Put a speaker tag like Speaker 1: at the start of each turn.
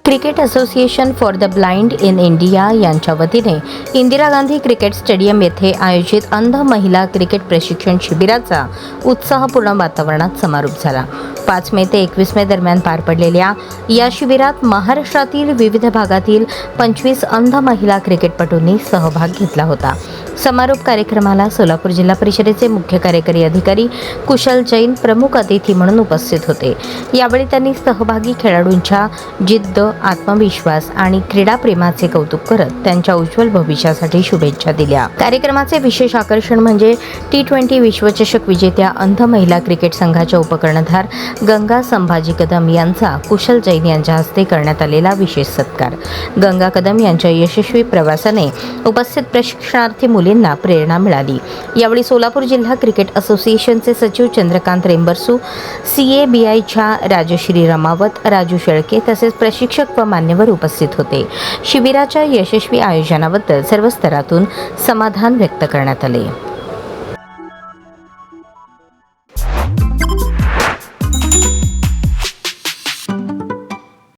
Speaker 1: Cricket association for the blind in India यांच्या वतीने Indira Gandhi cricket stadium येथे आयोजित अंध महिला क्रिकेट प्रशिक्षण शिबिराचा उत्साहपूर्ण वातावरणात समारोप झाला. 5 मे ते 21 मे दरम्यान पार पडलेल्या या शिबिरात महाराष्ट्रातील विविध भागातील 25 अंध महिला क्रिकेटपटूंनी सहभाग घेतला होता. समारोप कार्यक्रमाला सोलापूर जिल्हा परिषदेचे मुख्य कार्यकारी अधिकारी कुशल जैन प्रमुख अतिथी म्हणून उपस्थित होते. यावेळी त्यांनी सहभागी खेळाडूंच्या जिद्द, आत्मविश्वास आणि क्रीडाप्रेमाचे कौतुक करत त्यांच्या उज्ज्वल भविष्यासाठी शुभेच्छा दिल्या. कार्यक्रमाचे विशेष आकर्षण म्हणजे T20 विश्वचषक विजेत्या अंध महिला क्रिकेट संघाच्या उपकर्णधार गंगा संभाजी कदम यांचा कुशल जैन यांच्या हस्ते करण्यात आलेला विशेष सत्कार. गंगा कदम यांच्या यशस्वी प्रवासाने उपस्थित प्रशिक्षणार्थी मुलींना प्रेरणा मिळाली. यावेळी सोलापूर जिल्हा क्रिकेट असोसिएशनचे सचिव चंद्रकांत रेंबरसू, CABIच्या राजश्री रमावत, राजू शेळके तसेच प्रशिक्षक व मान्यवर उपस्थित होते. शिबिराच्या यशस्वी आयोजनाबद्दल सर्व स्तरातून समाधान व्यक्त करण्यात आले.